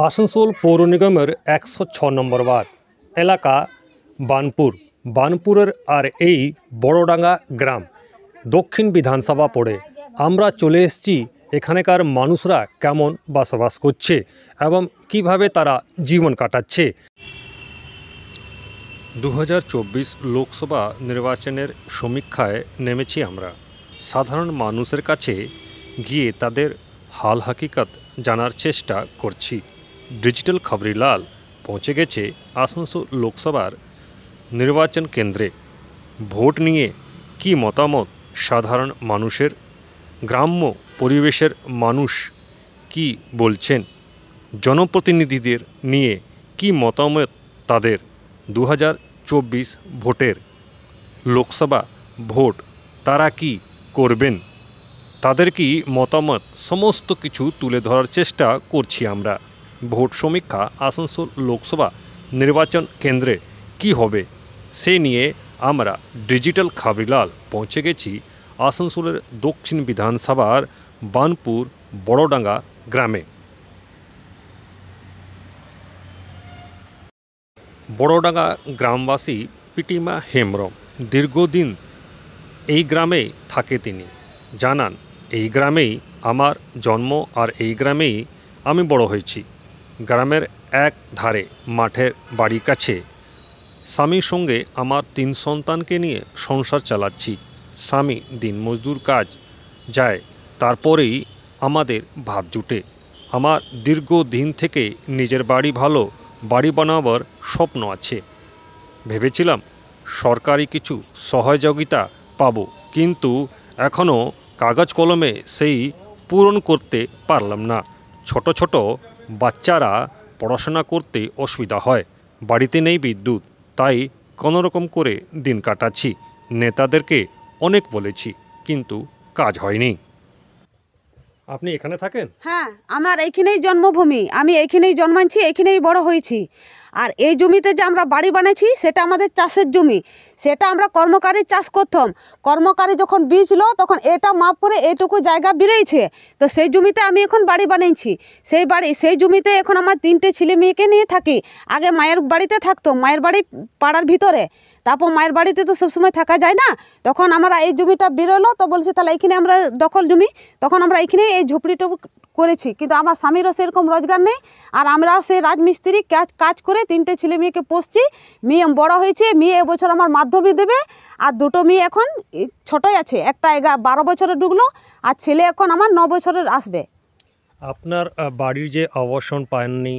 आसनसोल पौर निगमेर 106 number ward एलाका Banpur बानपुरेर और এই বড়ডাঙ্গা গ্রাম দক্ষিণ বিধানসভা পড়ে আমরা চলে এসেছি এখানকার মানুষরা কেমন বসবাস করছে এবং কিভাবে তারা জীবন কাটাচ্ছে। 2024 লোকসভা নির্বাচনের সমীক্ষায় নেমেছি আমরা। সাধারণ মানুষের কাছে গিয়ে তাদের হাল হাকিকত জানার চেষ্টা করছি। ডিজিটাল খবরিলাল পৌঁছে গেছে আসানসোল লোকসভার নির্বাচন কেন্দ্রে। ভোট নিয়ে কি মতামত সাধারণ মানুষের, গ্রাম্য পরিবেশের মানুষ কি বলছেন, জনপ্রতিনিধিদের নিয়ে কি মতামত তাদের, 2024 ভোটের লোকসভা ভোট তারা কি করবেন, তাদের কি মতামত, সমস্ত কিছু তুলে ধরার চেষ্টা করছি আমরা। ভোট সমীক্ষা আসানসোল লোকসভা নির্বাচন কেন্দ্রে কি হবে সে নিয়ে আমরা ডিজিটাল খবরিলাল পৌঁছে গেছি আসানসোলের দক্ষিণ বিধানসভার বানপুর বড়ডাঙ্গা গ্রামে। বড়ডাঙ্গা গ্রামবাসী পিটিমা হেমব্রম দীর্ঘদিন এই গ্রামেই থাকে। তিনি জানান, এই গ্রামেই আমার জন্ম আর এই গ্রামেই আমি বড় হয়েছি। গ্রামের এক ধারে মাঠের বাড়ির কাছে স্বামীর সঙ্গে আমার 3 সন্তানকে নিয়ে সংসার চালাচ্ছি। স্বামী দিন মজদুর কাজ যায়, তারপরেই আমাদের ভাত জুটে। আমার দীর্ঘদিন থেকে নিজের ভালো বাড়ি বানাবার স্বপ্ন আছে। ভেবেছিলাম সরকারি কিছু সহযোগিতা পাবো, কিন্তু এখনও কাগজ কলমে সেই পূরণ করতে পারলাম না। ছোট ছোট বাচ্চারা পড়াশোনা করতে অসুবিধা হয়, বাড়িতে নেই বিদ্যুৎ, তাই কোনোরকম করে দিন কাটাচ্ছি। নেতাদেরকে অনেক বলেছি, কিন্তু কাজ হয়নি। আপনি এখানে থাকেন? হ্যাঁ, আমার এইখানেই জন্মভূমি, আমি এইখানেই জন্মাচ্ছি, এইখানেই বড় হয়েছি। আর এই জমিতে যে আমরা বাড়ি বানাইছি সেটা আমাদের চাষের জমি, সেটা আমরা কর্মকারী চাষ করতাম। কর্মকারী যখন বীজলো তখন এটা মাপ করে এইটুকু জায়গা বেরিয়েছে, তো সেই জমিতে আমি এখন বাড়ি বানাইছি। সেই জমিতে এখন আমার 3টে ছেলে মেয়েকে নিয়ে থাকি। আগে মায়ের বাড়িতে থাকতো, মায়ের বাড়ি পাড়ার ভিতরে, তারপর মায়ের বাড়িতে তো সবসময় থাকা যায় না, তখন আমরা এই জমিটা বেরোলো, তো বলছি তাহলে এইখানে আমরা দখল জমি, তখন আমরা এইখানে এই ঝুপড়িটা করেছি। কিন্তু আমার স্বামীরও সেরকম রোজগার নেই, আর আমরাও সেই রাজমিস্ত্রি কাজ করে 3টে ছেলে মেয়েকে পুষছি। মেয়ে বড় হয়েছে, মেয়ে এবছর আমার মাধ্যমিক দেবে, আর 2টো মেয়ে এখন ছোটই আছে, একটা 12 বছরে ঢুকলো, আর ছেলে এখন আমার 9 বছরের আসবে। আপনার বাড়ির যে আবাসন পাননি,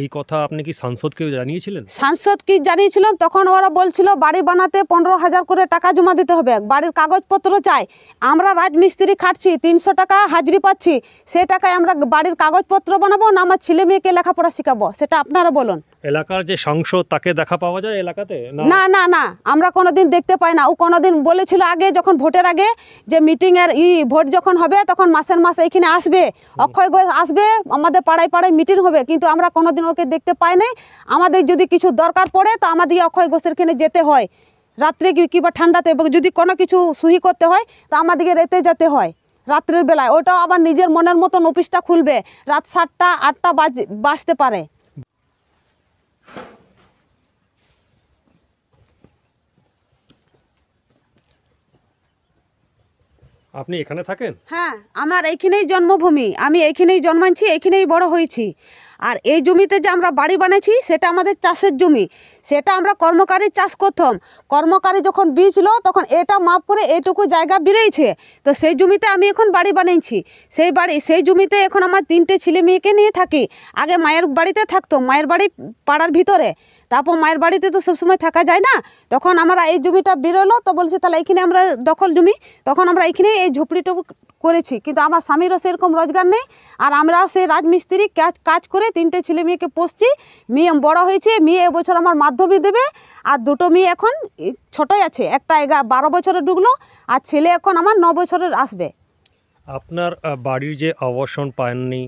এই কথা আপনি কি সাংসদকে জানিয়েছিলেন? সাংসদকে জানিয়েছিলাম, তখন ওরা বলছিল বাড়ি বানাতে 15,000 করে টাকা জমা দিতে হবে, বাড়ির কাগজপত্র চাই। আমরা রাজমিস্ত্রি খাটছি, 300 টাকা হাজিরি পাচ্ছি, সেই টাকায় আমরা বাড়ির কাগজপত্র বানাবো না আমার ছেলে মেয়েকে লেখাপড়া শেখাবো, সেটা আপনারা বলুন। এলাকার যে সাংসদ তাকে দেখা পাওয়া যায় এলাকাতে? না না না, আমরা কোনোদিন দেখতে পাই না। ও কোনোদিন বলেছিল আগে, যখন ভোটের আগে যে মিটিংয়ের ভোট যখন হবে তখন মাসের মাস এইখানে আসবে, অক্ষয় ঘোষ আসবে, আমাদের পাড়ায় পাড়ায় মিটিং হবে, কিন্তু আমরা কোনোদিন ওকে দেখতে পাই নাই। আমাদের যদি কিছু দরকার পড়ে তো আমাদের অক্ষয় ঘোষের এখানে যেতে হয়, রাত্রে কিংবা ঠান্ডাতে যদি কোনো কিছু সহি করতে হয় তো আমাদেরকে রেতে যেতে হয় রাত্রের বেলায়। ওটাও আবার নিজের মনের মতন অফিসটা খুলবে, রাত 7টা 8টা বাজতে পারে। আপনি এখানে থাকেন? হ্যাঁ, আমার এইখানেই জন্মভূমি, আমি এইখানেই জন্মাচ্ছি, এইখানেই বড় হয়েছি। আর এই জমিতে যে আমরা বাড়ি বানাইছি সেটা আমাদের চাষের জমি, সেটা আমরা কর্মকারী চাষ করতাম। কর্মকারী যখন বীজলো তখন এটা মাপ করে এইটুকু জায়গা বেরিয়েছে, তো সেই জমিতে আমি এখন বাড়ি বানাইছি। সেই জমিতে এখন আমার 3টে ছেলে মেয়েকে নিয়ে থাকি। আগে মায়ের বাড়িতে থাকতো, মায়ের বাড়ি পাড়ার ভিতরে, তারপর মায়ের বাড়িতে তো সবসময় থাকা যায় না, তখন আমরা এই জমিটা বেরোলো, তো বলছি তাহলে এইখানে আমরা দখল জমি, তখন আমরা এইখানে এই ঝুপড়িটা করেছি। কিন্তু আমার স্বামীরও সেরকম রোজগার নেই, আর আমরাও সেই রাজমিস্ত্রি কাজ করে 3টে ছেলে মেয়েকে পুষছি। মেয়ে বড় হয়েছে, মেয়ে এবছর আমার মাধ্যমিক দেবে, আর 2টো মেয়ে এখন ছোটই আছে, একটা 12 বছরে ঢুকলো, আর ছেলে এখন আমার 9 বছরের আসবে। আপনার বাড়ির যে আবাসন পাননি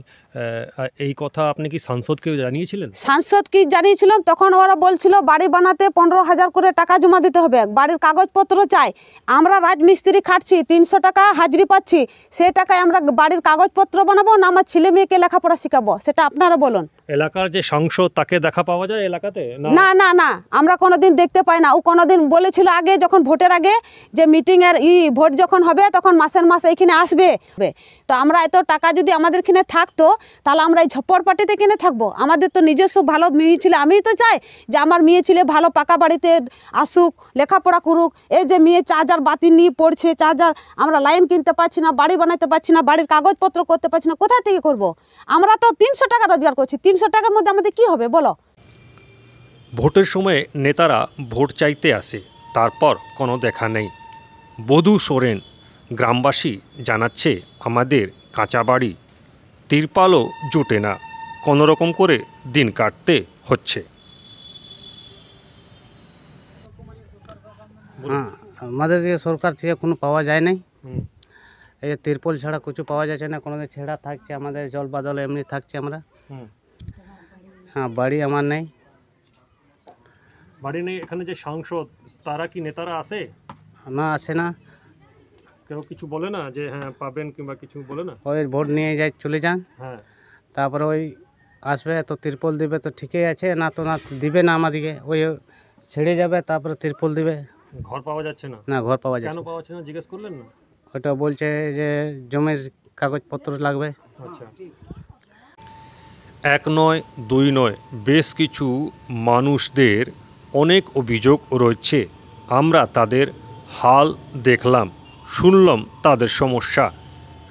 এই কথা আপনি কি সাংসদকে জানিয়েছিলেন? সাংসদ কি জানিয়েছিলাম, তখন ওরা বলছিল বাড়ি বানাতে 15,000 করে টাকা জমা দিতে হবে, বাড়ির কাগজপত্র চাই। আমরা রাজমিস্ত্রি খাটছি, 300 টাকা হাজিরি পাচ্ছি, সেই টাকায় আমরা বাড়ির কাগজপত্র বানাবো না আমার ছেলে মেয়েকে লেখাপড়া শেখাবো? সেটা আপনারা বলুন। এলাকার যে সাংসদ তাকে দেখা পাওয়া যায় এলাকাতে? না না না, আমরা কোনোদিন দেখতে পাই না। ও কোনোদিন বলেছিল আগে, যখন ভোটের আগে, যে মিটিংয়ের ভোট যখন হবে তখন মাসের মাস এইখানে আসবে। তো আমরা এত টাকা যদি আমাদের এখানে থাকতো তাহলে আমরা এই ঝপ্পড়পাটিতে কিনে থাকবো? আমাদের তো নিজস্ব ভালো মেয়ে ছেলে, আমিই তো চাই যে আমার মেয়ে ছেলে ভালো পাকা বাড়িতে আসুক, লেখাপড়া করুক। এই যে মেয়ে চার্জার বাতি নিয়ে পড়ছে, চার্জার আমরা লাইন কিনতে পারছি না, বাড়ি বানাতে পারছি না, বাড়ির কাগজপত্র করতে পারছি না, কোথা থেকে করব? আমরা তো 300 টাকা রোজগার করছি, 300 টাকার মধ্যে আমাদের কি হবে বলো? ভোটের সময় নেতারা ভোট চাইতে আসে, তারপর কোনো দেখা নেই। বধূ সোরেন গ্রামবাসী জানাচ্ছে, আমাদের কাঁচা বাড়ি, তিরপালও জোটে না, কোনোরকম করে দিন কাটতে হচ্ছে। হ্যাঁ, আমাদের যে সরকার থেকে কোনো পাওয়া যায় নাই। এই যে তিরপল ছাড়া কিছু পাওয়া যাচ্ছে না, কোনো ছেঁড়া থাকছে, আমাদের জল বাদল এমনি থাকছে আমরা। হ্যাঁ, বাড়ি আমার নেই। বাড়ি নেই। এখানে যে সাংসদ তারা কি নেতারা আসে? না, আসে না। কেউ কিছু বলে না যে হ্যাঁ পাবেন কিংবা কিছু বলে না? ওই ভোট নিয়ে যায় চলে যান, হ্যাঁ, তারপরে ওই আসবে তো তিরপল দিবে, তো ঠিকই আছে, না তো না দিবে না আমাদেরকে, ওই ছেড়ে যাবে তারপরে তিরপল দিবে। ঘর পাওয়া যাচ্ছে না? না, ঘর পাওয়া কেন যাচ্ছে না। পাওয়া যাচ্ছে না জিজ্ঞেস করলেন না? ওটা বলছে যে জমির কাগজপত্র লাগবে। আচ্ছা, এক নয় দুই নয়, বেশ কিছু মানুষদের অনেক অভিযোগ রয়েছে। আমরা তাদের হাল দেখলাম, শুনলাম তাদের সমস্যা।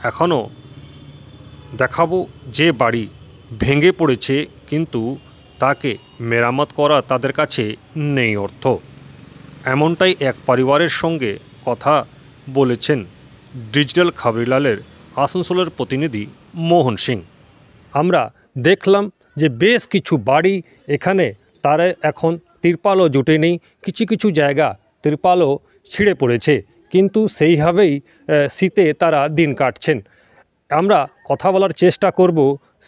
এখনও দেখাবো যে বাড়ি ভেঙে পড়েছে কিন্তু তাকে মেরামত করা তাদের কাছে নেই অর্থ। এমনটাই এক পরিবারের সঙ্গে কথা বলেছেন ডিজিটাল খবরিলালের আসানসোলের প্রতিনিধি মোহন সিং। আমরা দেখলাম যে বেশ কিছু বাড়ি এখানে তারা এখন তিরপালও জোটেনি, কিছু কিছু জায়গা তিরপালও ছিঁড়ে পড়েছে, কিন্তু সেইভাবেই শীতে তারা দিন কাটছেন। আমরা কথা বলার চেষ্টা করব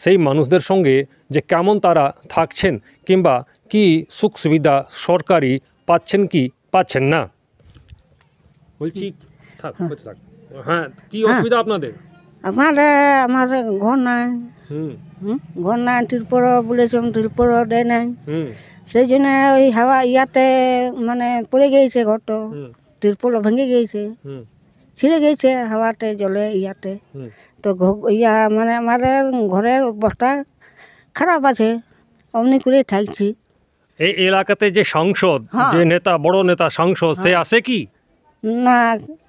সেই মানুষদের সঙ্গে যে কেমন তারা থাকছেন কিংবা কি সুখ সুবিধা সরকারি পাচ্ছেন কি পাচ্ছেন না। বলছি থাক, হ্যাঁ, কি অসুবিধা আপনাদের? আমার ঘর নাই, ঘর নাই, তিরপল বলেছে, তিরপল দেয় নাই, সেই জন্য ওই হাওয়া ইয়াতে মানে পড়ে গিয়েছে, ঘরটা তিরপল ভেঙে গিয়েছে, ছিঁড়ে গিয়েছে হাওয়াতে জলে ইয়াতে। তো ইয়া মানে আমার ঘরের অবস্থা খারাপ আছে, অমনি করে থাকছি। এই এলাকাতে যে সাংসদ, যে নেতা, বড় নেতা সাংসদ, সে আসে কি? না,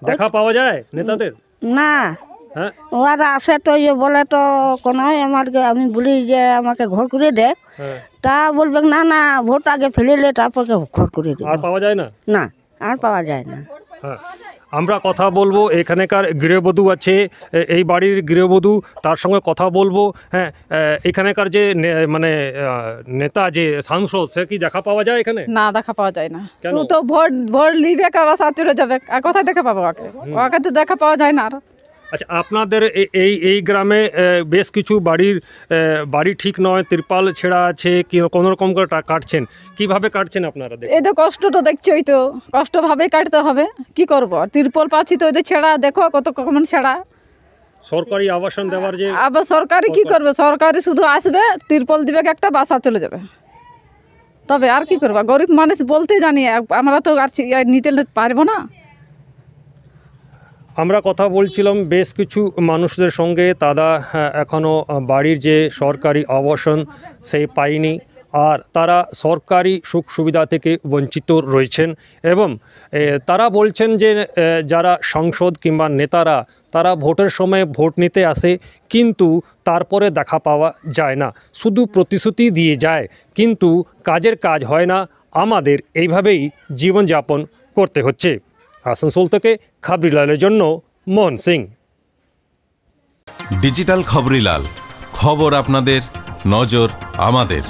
দেখা পাওয়া যায় নেতাদের? না, হ্যাঁ, ওরা আসে তো ইয়ে বলে তো কোনো আমাকে, আমি বলি যে আমাকে ঘর করে দে, তা বলবে না না ভোট আগে ফেলে তারপর ঘর করে দে। আর পাওয়া যায় না? না, আর পাওয়া যায় না। হ্যাঁ, আমরা কথা বলবো, এখানেকার গৃহবধূ আছে, এই বাড়ির গৃহবধূ, তার সঙ্গে কথা বলবো। হ্যাঁ, এখানেকার যে মানে নেতা, যে সাংসদ, সে কি দেখা পাওয়া যায় এখানে? না, দেখা পাওয়া যায় না। তুই তো ভোট লিবে কাগজ চলে যাবে, আর কোথায় দেখা পাবো ওকে? ওকে তো দেখা পাওয়া যায় না। আর আচ্ছা, আপনাদের এই গ্রামে বেশ কিছু বাড়ি ঠিক নয়, তিরপাল ছেঁড়া আছে, কি কোনো রকম করে কাটছেন, কিভাবে কাটছেন আপনারা? এই তো কষ্টটা দেখছি, ওই তো কষ্টভাবেই কাটতে হবে, কি করবো? আর তিরপল পাচ্ছি তো, ওই ছেঁড়া দেখো কত কখন ছেঁড়া। সরকারি আবাসন দেওয়ার যে, আবার সরকারি কি করবে? সরকারি শুধু আসবে, তিরপল দিবে, একটা বাসা চলে যাবে, তবে আর কি করবো? গরিব মানুষ বলতে জানি, আমরা তো আর নিতে পারবো না। আমরা কথা বলছিলাম বেশ কিছু মানুষদের সঙ্গে, তারা এখনও বাড়ির যে সরকারি আবাসন সেই পায়নি, আর তারা সরকারি সুখ সুবিধা থেকে বঞ্চিত রয়েছেন। এবং তারা বলছেন যে যারা সাংসদ কিংবা নেতারা, তারা ভোটের সময় ভোট নিতে আসে, কিন্তু তারপরে দেখা পাওয়া যায় না, শুধু প্রতিশ্রুতি দিয়ে যায়, কিন্তু কাজের কাজ হয় না। আমাদের এইভাবেই জীবনযাপন করতে হচ্ছে। আসানসোল থেকে খবরিলালের জন্য মোহন সিং। ডিজিটাল খবরিলাল, খবর আপনাদের, নজর আমাদের।